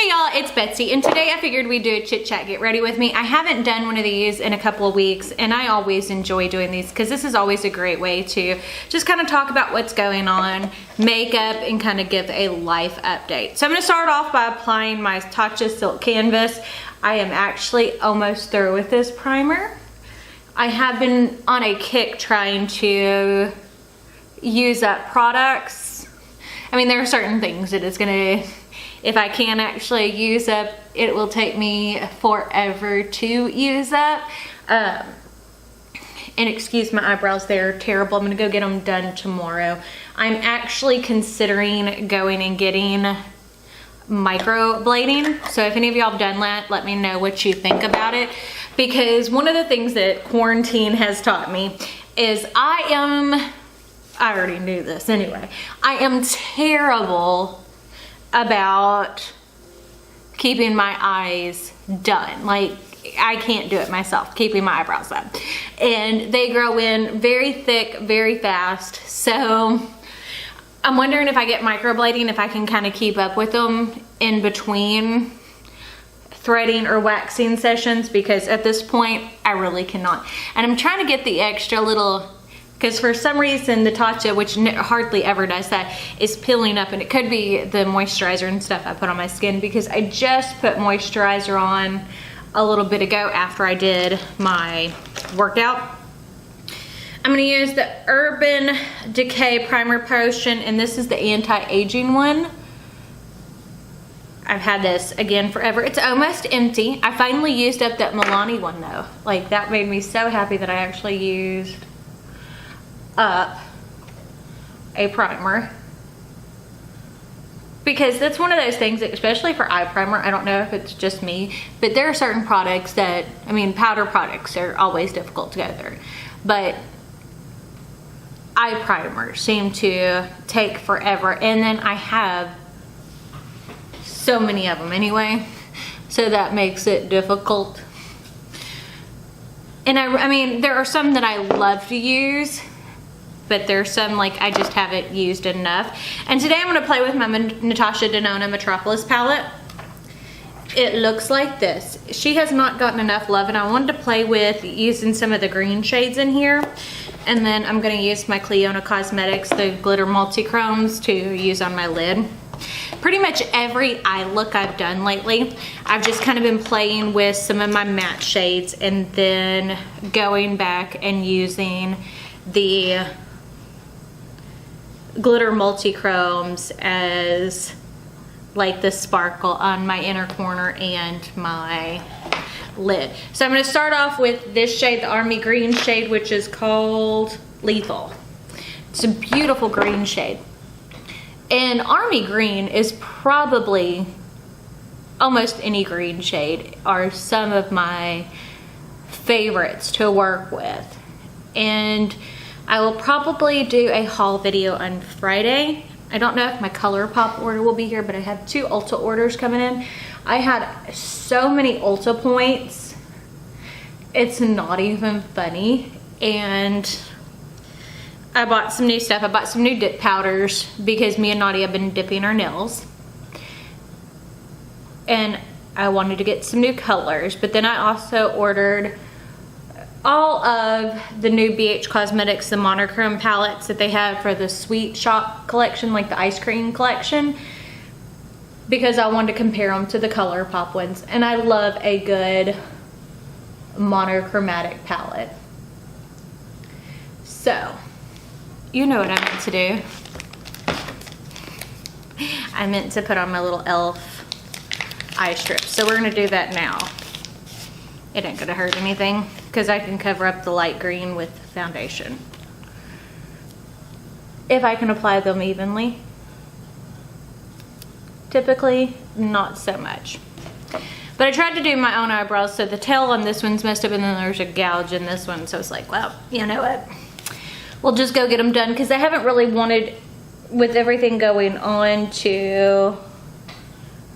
Hey y'all, it's Betsy, and today I figured we'd do a chit chat get ready with me. I haven't done one of these in a couple of weeks, and I always enjoy doing these because this is always a great way to just kind of talk about what's going on, makeup, and kind of give a life update. So I'm going to start off by applying my Tatcha Silk Canvas. I am actually almost through with this primer. I have been on a kick trying to use up products. I mean, there are certain things that it's going to, if I can actually use up, it will take me forever to use up. And excuse my eyebrows, they're terrible. I'm gonna go get them done tomorrow. I'm actually considering going and getting microblading. So if any of y'all have done that, let me know what you think about it. Because one of the things that quarantine has taught me is I already knew this anyway, I am terrible about keeping my eyes done. Like, I can't do it myself, keeping my eyebrows done. And they grow in very thick, very fast. So I'm wondering if I get microblading, if I can kind of keep up with them in between threading or waxing sessions, because at this point I really cannot. And I'm trying to get the extra little, because for some reason the Tatcha, which hardly ever does that, is peeling up, and it could be the moisturizer and stuff I put on my skin, because I just put moisturizer on a little bit ago after I did my workout. I'm going to use the Urban Decay Primer Potion, and this is the anti-aging one. I've had this again forever. It's almost empty. I finally used up that Milani one though. Like, that made me so happy that I actually used up a primer, because that's one of those things that, especially for eye primer, I don't know if it's just me, but there are certain products that, I mean, powder products are always difficult to go through, but eye primers seem to take forever, and then I have so many of them anyway, so that makes it difficult. And I mean, there are some that I love to use, but there's some like I just haven't used enough. And today I'm going to play with my Natasha Denona Metropolis palette. It looks like this. She has not gotten enough love, and I wanted to play with using some of the green shades in here. And then I'm going to use my Clionadh Cosmetics, the glitter multi-chromes, to use on my lid. Pretty much every eye look I've done lately, I've just kind of been playing with some of my matte shades and then going back and using the glitter multi-chromes as like the sparkle on my inner corner and my lid. So I'm going to start off with this shade, the Army Green shade, which is called Lethal. It's a beautiful green shade. And Army Green is probably, almost any green shade are some of my favorites to work with. And I will probably do a haul video on Friday. I don't know if my ColourPop order will be here, but I have 2 Ulta orders coming in. I had so many Ulta points, it's not even funny. And I bought some new stuff. I bought some new dip powders because me and Nadia have been dipping our nails. And I wanted to get some new colors, but then I also ordered all of the new BH Cosmetics, the monochrome palettes that they have for the Sweet Shop collection, like the ice cream collection, because I wanted to compare them to the ColourPop ones. And I love a good monochromatic palette. So, you know what I meant to do. I meant to put on my little e.l.f. eye strips. So we're gonna do that now. It ain't gonna hurt anything, because I can cover up the light green with foundation, if I can apply them evenly. Typically, not so much. But I tried to do my own eyebrows, so the tail on this one's messed up, and then there's a gouge in this one, so it's like, well, you know what? We'll just go get them done, because I haven't really wanted, with everything going on, to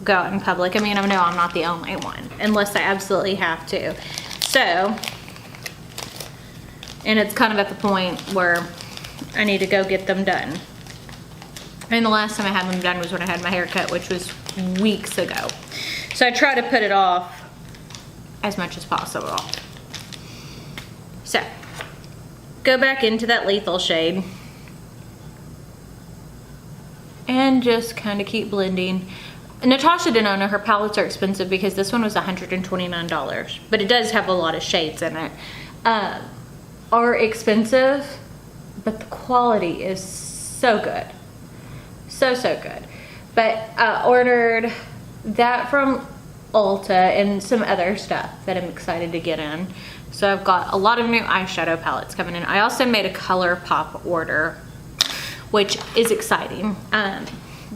go out in public. I mean, I know I'm not the only one, unless I absolutely have to. So, and it's kind of at the point where I need to go get them done. And the last time I had them done was when I had my hair cut, which was weeks ago. So I try to put it off as much as possible. So, go back into that lethal shade. And just kind of keep blending. Natasha didn't know her palettes are expensive because this one was $129. But it does have a lot of shades in it. Are expensive, but the quality is so good. So good. But I ordered that from Ulta and some other stuff that I'm excited to get in. So I've got a lot of new eyeshadow palettes coming in. I also made a ColourPop order, which is exciting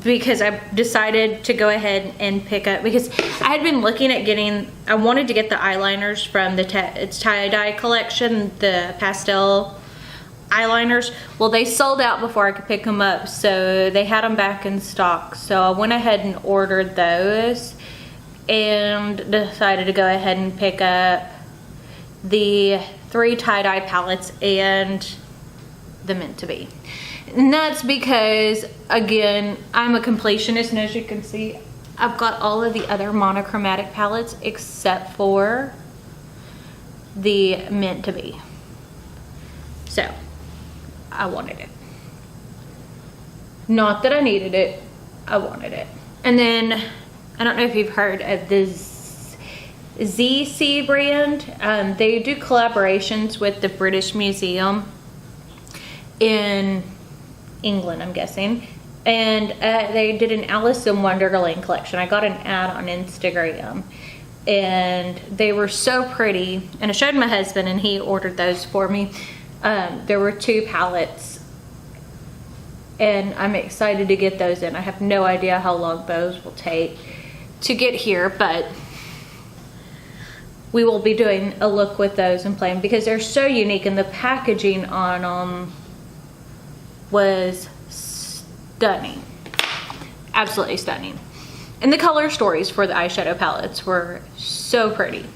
because I decided to go ahead and pick up, because I had been looking at I wanted to get the eyeliners from its tie-dye collection, the pastel eyeliners. Well, they sold out before I could pick them up, so they had them back in stock. So I went ahead and ordered those and decided to go ahead and pick up the 3 tie-dye palettes and the Meant to Be. And that's because, again, I'm a completionist, and as you can see, I've got all of the other monochromatic palettes except for the Meant to Be. So, I wanted it. Not that I needed it, I wanted it. And then, I don't know if you've heard of this ZC brand. They do collaborations with the British Museum in England, I'm guessing. And they did an Alice in Wonderland collection. I got an ad on Instagram. And they were so pretty. And I showed my husband and he ordered those for me. There were 2 palettes. And I'm excited to get those in. I have no idea how long those will take to get here, but we will be doing a look with those and playing because they're so unique, and the packaging on them was stunning. Absolutely stunning. And the color stories for the eyeshadow palettes were so pretty.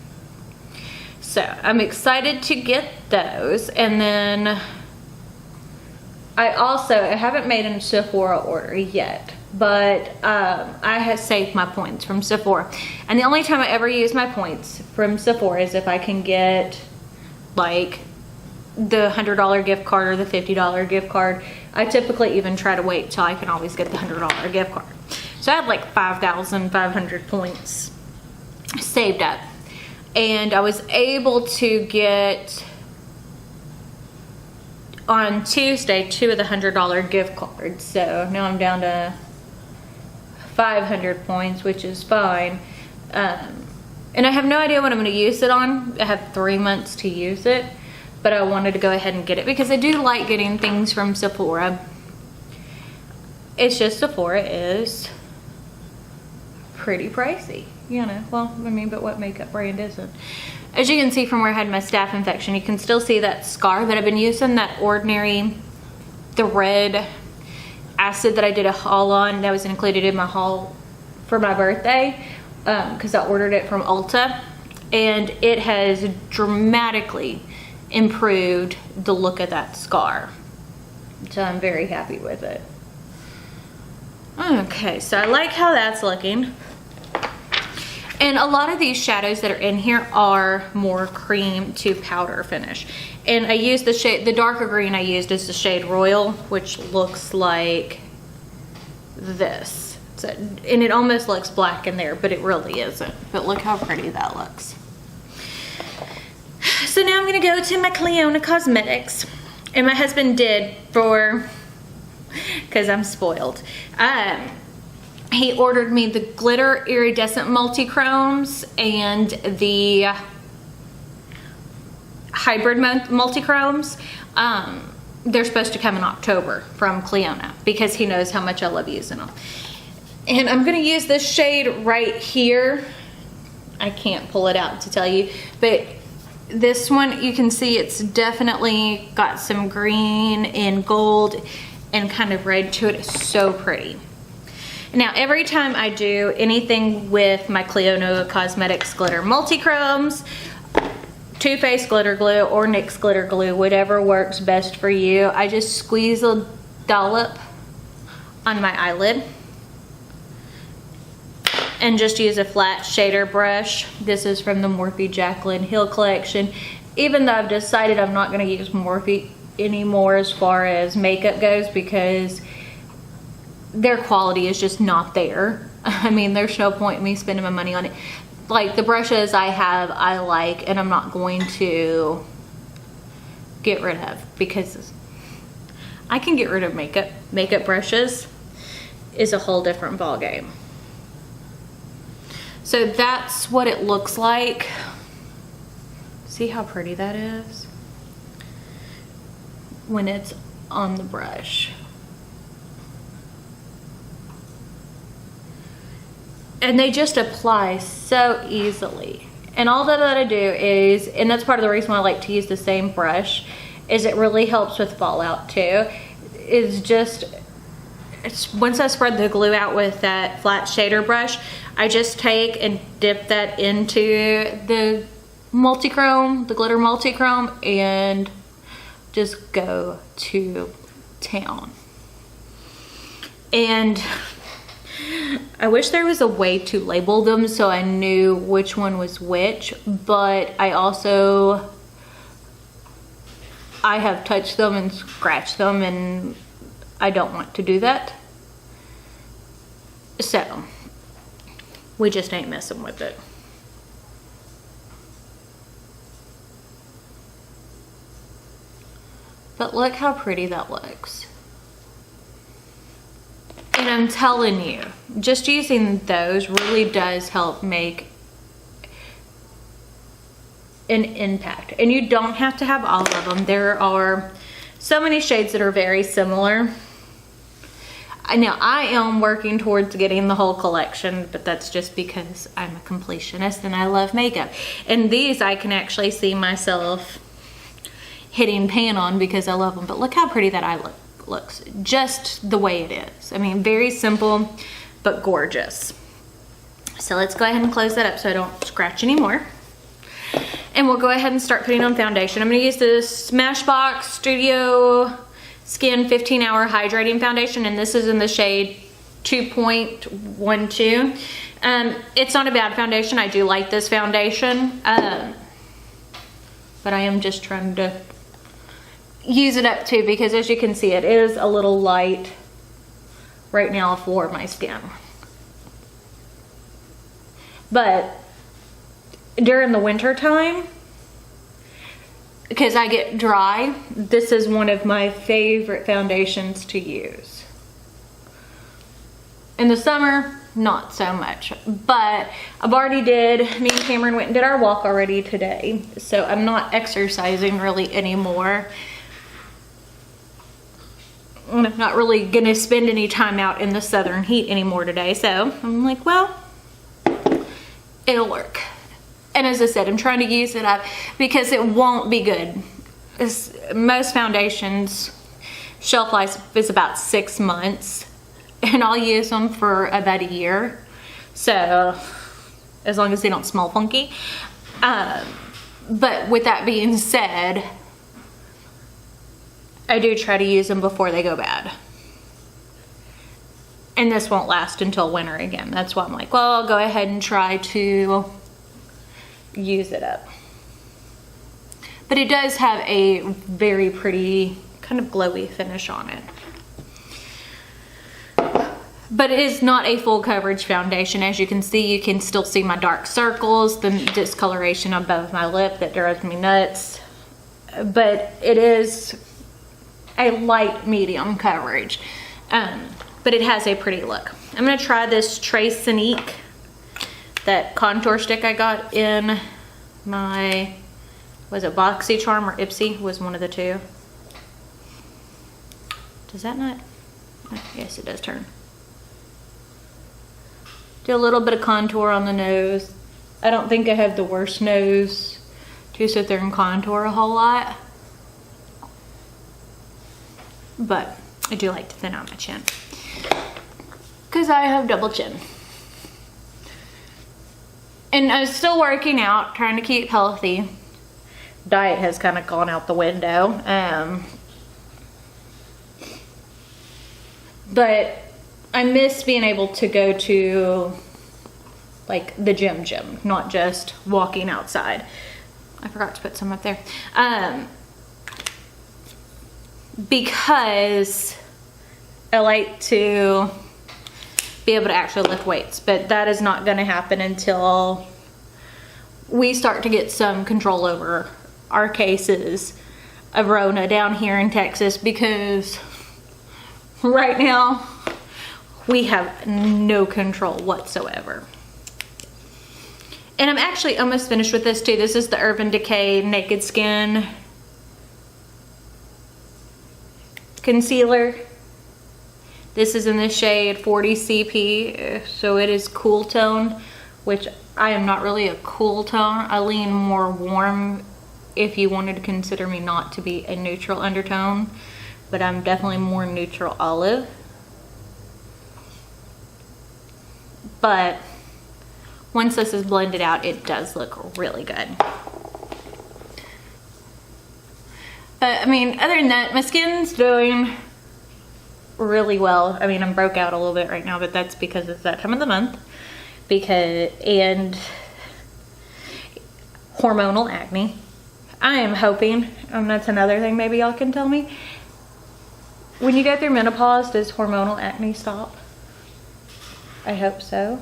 So I'm excited to get those. And then I haven't made a Sephora order yet, but I have saved my points from Sephora. And the only time I ever use my points from Sephora is if I can get like the $100 gift card or the $50 gift card. I typically even try to wait till I can always get the $100 gift card. So I had like 5,500 points saved up. And I was able to get on Tuesday 2 of the $100 gift cards. So now I'm down to 500 points, which is fine. And I have no idea what I'm going to use it on. I have 3 months to use it, but I wanted to go ahead and get it because I do like getting things from Sephora. It's just Sephora is pretty pricey, you know. Well, I mean, but what makeup brand isn't? As you can see from where I had my staph infection, you can still see that scar that I've been using, that Ordinary, the red acid that I did a haul on, that was included in my haul for my birthday, because I ordered it from Ulta, and it has dramatically improved the look of that scar. So I'm very happy with it. Okay, so I like how that's looking. And a lot of these shadows that are in here are more cream to powder finish. And I used the shade, the darker green I used is the shade Royal, which looks like this. So, and it almost looks black in there, but it really isn't. But look how pretty that looks. So now I'm gonna go to my Clionadh Cosmetics. And my husband did because I'm spoiled. He ordered me the glitter iridescent multi-chromes and the hybrid multi-chromes. They're supposed to come in October from Clionadh because he knows how much I love using them. And I'm gonna use this shade right here. I can't pull it out to tell you, but this one, you can see it's definitely got some green and gold and kind of red to it. It's so pretty. Now, every time I do anything with my Clionadh Cosmetics glitter multi-chromes, Too Faced glitter glue, or NYX glitter glue, whatever works best for you, I just squeeze a dollop on my eyelid. and just use a flat shader brush. This is from the Morphe Jaclyn Hill collection. Even though I've decided I'm not going to use Morphe anymore as far as makeup goes, because their quality is just not there. I mean, there's no point in me spending my money on it. Like, the brushes I have, I like, and I'm not going to get rid of, because I can get rid of makeup brushes is a whole different ball game. So that's what it looks like. See how pretty that is when it's on the brush. And they just apply so easily. And all that I do is, and that's part of the reason why I like to use the same brush, is it really helps with fallout too. It's once I spread the glue out with that flat shader brush, I just take and dip that into the multi-chrome, the glitter multi-chrome, and just go to town. And I wish there was a way to label them so I knew which one was which, but I have touched them and scratched them, and I don't want to do that. So we just ain't messing with it. But look how pretty that looks. And I'm telling you, just using those really does help make an impact. And you don't have to have all of them. There are so many shades that are very similar. Now, I am working towards getting the whole collection, but that's just because I'm a completionist and I love makeup. And these I can actually see myself hitting pan on because I love them. But look how pretty that eye looks, just the way it is. I mean, very simple, but gorgeous. So let's go ahead and close that up so I don't scratch anymore. And we'll go ahead and start putting on foundation. I'm gonna use the Smashbox Studio Skin 15-Hour Hydrating Foundation, and this is in the shade 2.12. It's not a bad foundation. I do like this foundation, but I am just trying to use it up too, because as you can see, it is a little light right now for my skin. But during the winter time, because I get dry, this is one of my favorite foundations to use. In the summer, not so much, but I've already me and Cameron went and did our walk already today, so I'm not exercising really anymore. I'm not really gonna spend any time out in the southern heat anymore today, so I'm like, well, it'll work. And as I said, I'm trying to use it up because it won't be good. Most foundations shelf life is about 6 months, and I'll use them for about a year. So as long as they don't smell funky. But with that being said, I do try to use them before they go bad. And this won't last until winter again. That's why I'm like, well, I'll go ahead and try to use it up. But it does have a very pretty kind of glowy finish on it. But it is not a full coverage foundation. As you can still see my dark circles, the discoloration above my lip that drives me nuts. But it is a light medium coverage. But it has a pretty look. I'm gonna try this Trace Scenique, that contour stick I got in my, was it BoxyCharm or Ipsy? Was one of the two. Does that not? Yes, it does turn. Do a little bit of contour on the nose. I don't think I have the worst nose to sit there and contour a whole lot. But I do like to thin out my chin, because I have double chin. And I'm still working out, trying to keep healthy. Diet has kind of gone out the window. But I miss being able to go to like the gym, not just walking outside. I forgot to put some up there. Because I like to be able to actually lift weights, but that is not going to happen until we start to get some control over our cases of Rona down here in Texas, because right now we have no control whatsoever. And I'm actually almost finished with this too. This is the Urban Decay Naked Skin Concealer. This is in the shade 40 CP, so it is cool tone, which I am not really a cool tone. I lean more warm if you wanted to consider me not to be a neutral undertone, but I'm definitely more neutral olive. But once this is blended out, it does look really good. But I mean, other than that, my skin's doing really well. I mean, I'm broke out a little bit right now, but that's because it's that time of the month. And hormonal acne. I am hoping, and that's another thing maybe y'all can tell me, when you go through menopause, does hormonal acne stop? I hope so.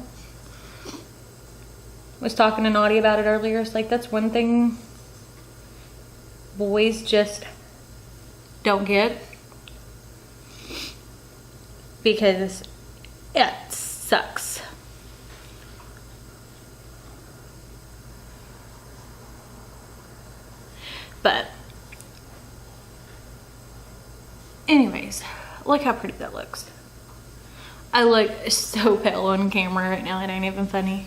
I was talking to Naughty about it earlier. It's like, that's one thing boys just don't get, because it sucks. But anyways, look how pretty that looks. I look so pale on camera right now, it ain't even funny.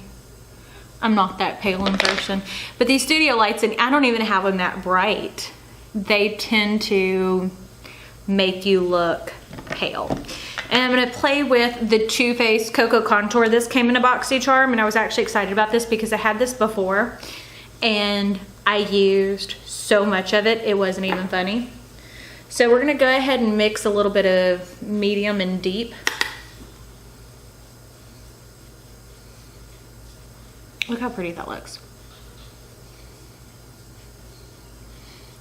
I'm not that pale in person. But these studio lights, and I don't even have them that bright, they tend to make you look pale. And I'm gonna play with the Too Faced Coco Contour. This came in a BoxyCharm, and I was actually excited about this because I had this before and I used so much of it, it wasn't even funny. So we're gonna go ahead and mix a little bit of medium and deep. Look how pretty that looks.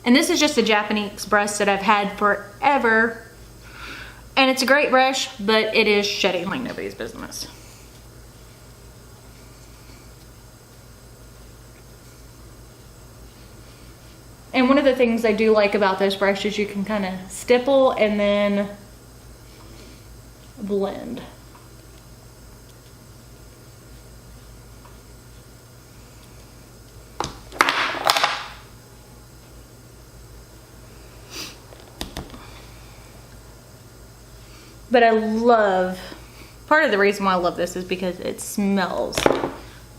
And this is just a Japanese brush that I've had forever. And it's a great brush, but it is shedding like nobody's business. And one of the things I do like about this brush is you can kind of stipple and then blend. But I love, part of the reason why I love this is because it smells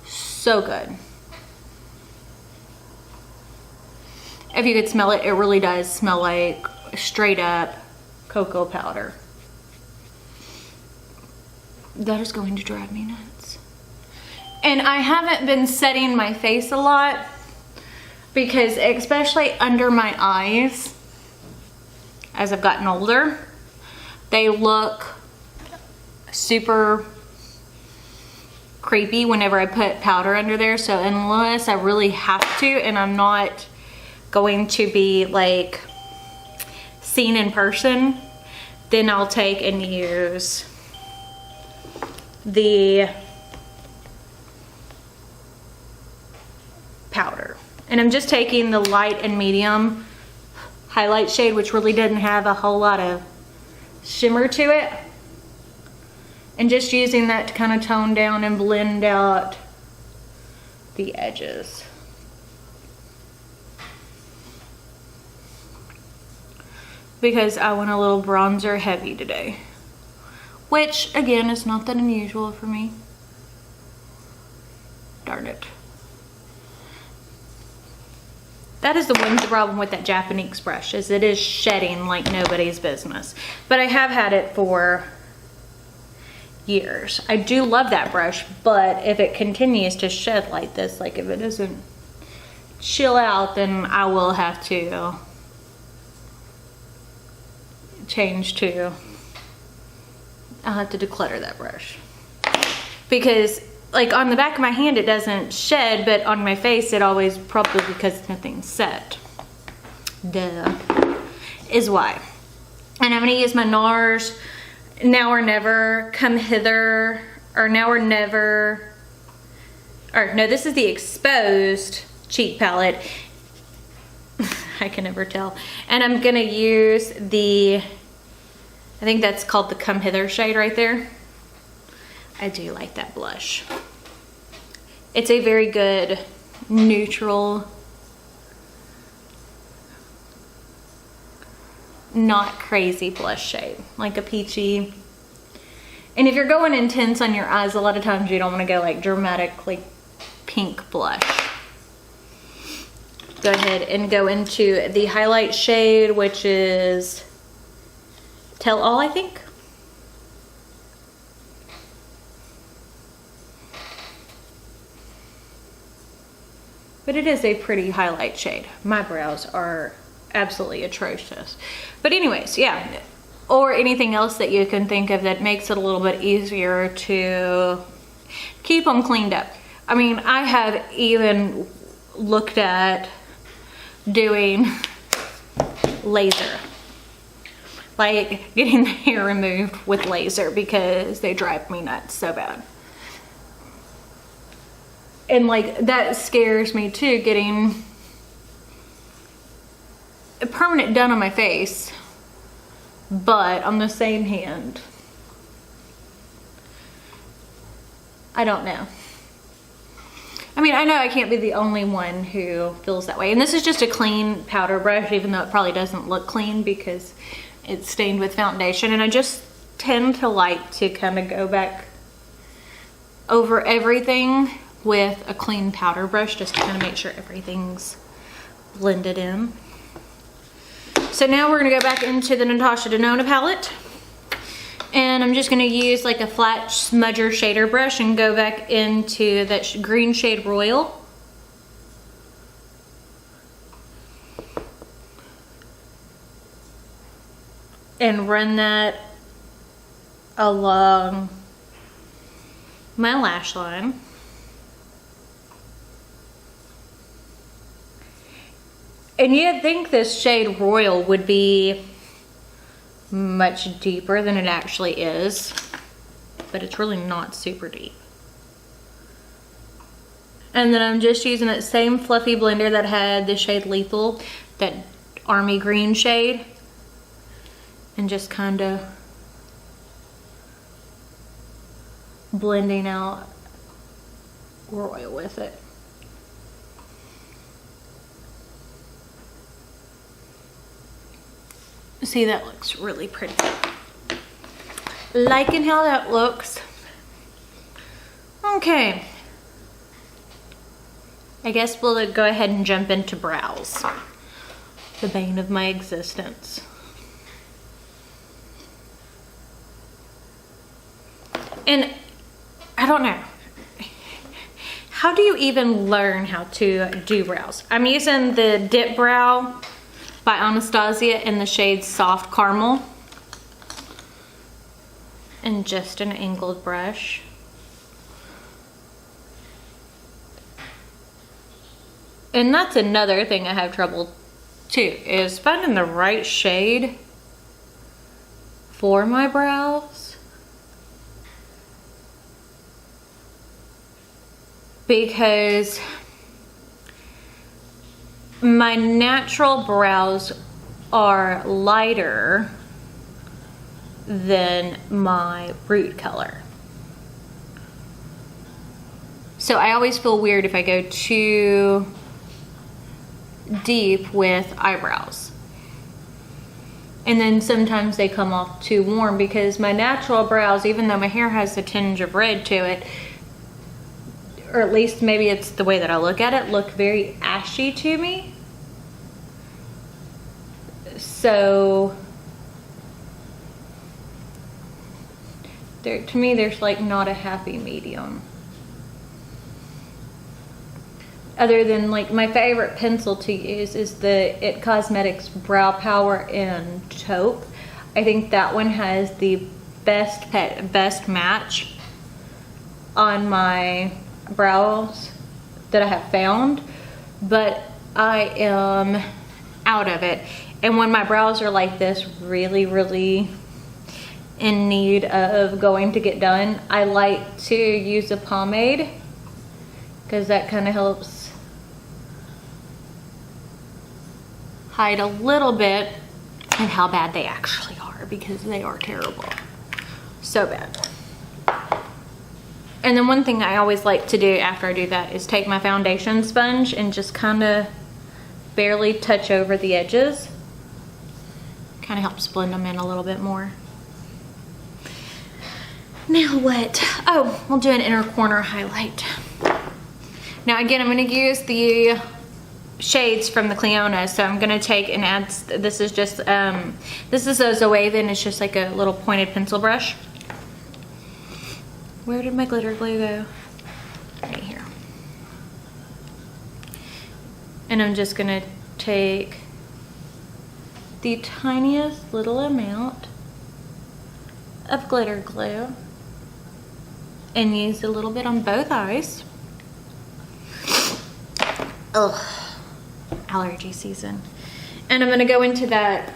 so good. If you could smell it, it really does smell like straight up cocoa powder. That is going to drive me nuts. And I haven't been setting my face a lot because, especially under my eyes, as I've gotten older, they look super creepy whenever I put powder under there. So unless I really have to, and I'm not going to be like seen in person, then I'll take and use the powder. And I'm just taking the light and medium highlight shade, which really doesn't have a whole lot of shimmer to it, and just using that to kind of tone down and blend out the edges. Because I went a little bronzer heavy today, which again is not that unusual for me. Darn it. That is the one problem with that Japanese brush, is it is shedding like nobody's business. But I have had it for years. I do love that brush, but if it continues to shed like this, like if it doesn't chill out, then I will have to I'll have to declutter that brush. Because like on the back of my hand it doesn't shed, but on my face it always, probably because nothing's set. Duh, is why. And I'm gonna use my NARS Now or Never Come Hither, or Now or Never, or no, this is the Exposed cheek palette. I can never tell. And I'm gonna use the, I think that's called the Come Hither shade right there. I do like that blush. It's a very good neutral, not crazy blush shade, like a peachy. And if you're going intense on your eyes, a lot of times you don't want to go like dramatic, like pink blush. Go ahead and go into the highlight shade, which is Tell All, I think. But it is a pretty highlight shade. My brows are absolutely atrocious. But anyways, yeah. Or anything else that you can think of that makes it a little bit easier to keep them cleaned up. I mean, I have even looked at doing laser. Like getting the hair removed with laser because they drive me nuts so bad. And like that scares me too, getting a permanent done on my face, but on the same hand, I don't know. I mean, I know I can't be the only one who feels that way. And this is just a clean powder brush, even though it probably doesn't look clean because it's stained with foundation. And I just tend to like to kind of go back over everything with a clean powder brush just to kind of make sure everything's blended in. So now we're gonna go back into the Natasha Denona palette, and I'm just gonna use like a flat smudger shader brush and go back into that green shade Royal. And run that along my lash line. And you'd think this shade Royal would be much deeper than it actually is, but it's really not super deep. And then I'm just using that same fluffy blender that had the shade Lethal, that army green shade, and just kind of blending out Royal with it. See, that looks really pretty. Liking how that looks. Okay. I guess we'll go ahead and jump into brows. The bane of my existence. And I don't know. How do you even learn how to do brows? I'm using the Dip Brow by Anastasia in the shade Soft Caramel, and just an angled brush. And that's another thing I have trouble too, is finding the right shade for my brows, because my natural brows are lighter than my root color. So I always feel weird if I go too deep with eyebrows. And then sometimes they come off too warm, because my natural brows, even though my hair has a tinge of red to it, or at least maybe it's the way that I look at it, look very ashy to me. So there, to me, there's like not a happy medium. Other than like my favorite pencil to use is the It Cosmetics Brow Power in Taupe. I think that one has the best match on my brows that I have found, but I am out of it. And when my brows are like this, really in need of going to get done, I like to use a pomade because that kind of helps hide a little bit of how bad they actually are, because they are terrible. So bad. And then one thing I always like to do after I do that is take my foundation sponge and just kind of barely touch over the edges. Kind of helps blend them in a little bit more. Now what? Oh, we'll do an inner corner highlight. Now again, I'm going to use the shades from the Cleona. So I'm going to take and add, this is just, this is a Zoeven. It's just like a little pointed pencil brush. Where did my glitter glue go? Right here. And I'm just going to take the tiniest little amount of glitter glue and use a little bit on both eyes. Ugh, allergy season. And I'm gonna go into that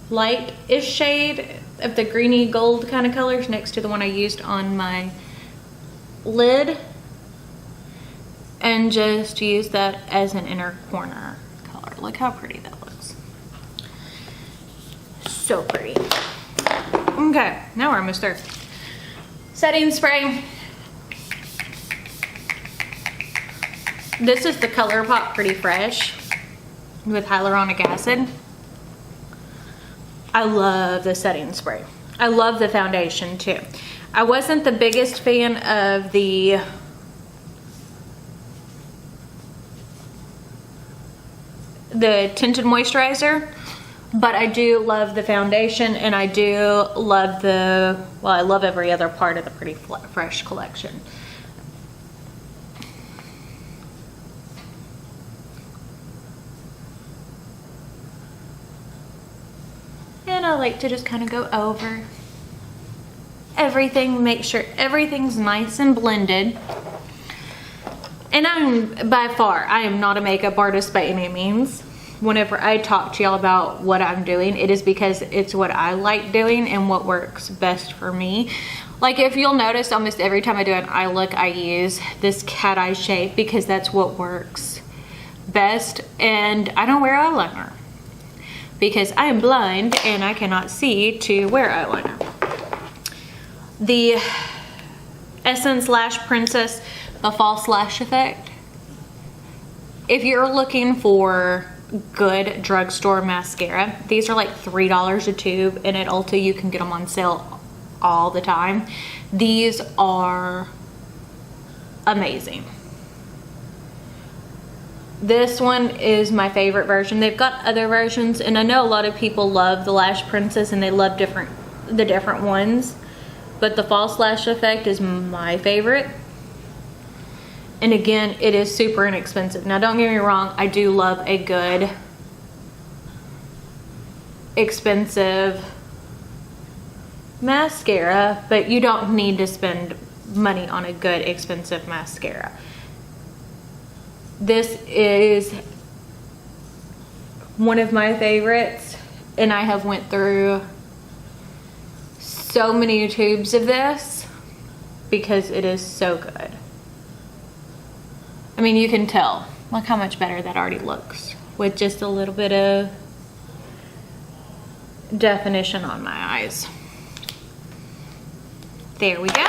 light-ish shade of the greeny gold kind of colors next to the one I used on my lid, and just use that as an inner corner color. Look how pretty that looks. So pretty. Okay, now we're almost there. Setting spray. This is the ColourPop Pretty Fresh with hyaluronic acid. I love the setting spray. I love the foundation too. I wasn't the biggest fan of the tinted moisturizer, but I do love the foundation, and I do love the, well, I love every other part of the Pretty Fresh collection. And I like to just kind of go over everything, make sure everything's nice and blended. And I am not a makeup artist by any means. Whenever I talk to y'all about what I'm doing, it is because it's what I like doing and what works best for me. Like, if you'll notice, almost every time I do an eye look, I use this cat eye shape because that's what works best. And I don't wear eyeliner because I am blind and I cannot see to wear eyeliner. The Essence Lash Princess, the False Lash Effect. If you're looking for good drugstore mascara, these are like $3 a tube, and at Ulta you can get them on sale all the time. These are amazing. This one is my favorite version. They've got other versions, and I know a lot of people love the Lash Princess and they love the different ones, but the False Lash Effect is my favorite. And again, it is super inexpensive. Now don't get me wrong, I do love a good, expensive mascara, but you don't need to spend money on a good, expensive mascara. This is one of my favorites, and I have went through so many tubes of this because it is so good. I mean, you can tell. Look how much better that already looks with just a little bit of definition on my eyes. There we go.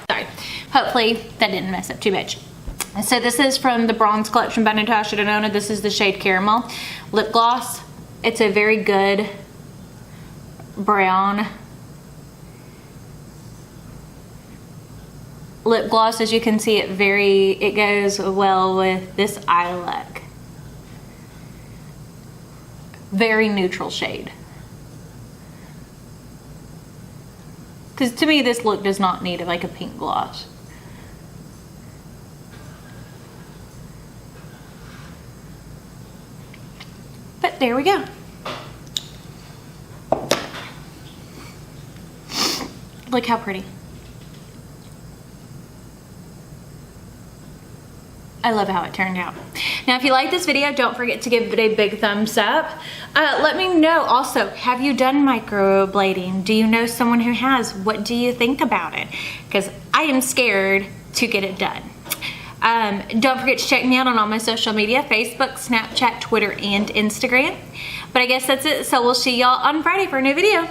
Sorry. Hopefully that didn't mess up too much. So this is from the Bronze Collection by Natasha Denona. This is the shade Caramel Lip Gloss. It's a very good brown lip gloss. As you can see, it goes well with this eye look. Very neutral shade. Because to me, this look does not need like a pink gloss. But there we go. Look how pretty. I love how it turned out. Now, if you like this video, don't forget to give it a big thumbs up. Let me know also, have you done microblading? Do you know someone who has? What do you think about it? Because I am scared to get it done. Don't forget to check me out on all my social media, Facebook, Snapchat, Twitter, and Instagram. But I guess that's it. So we'll see y'all on Friday for a new video.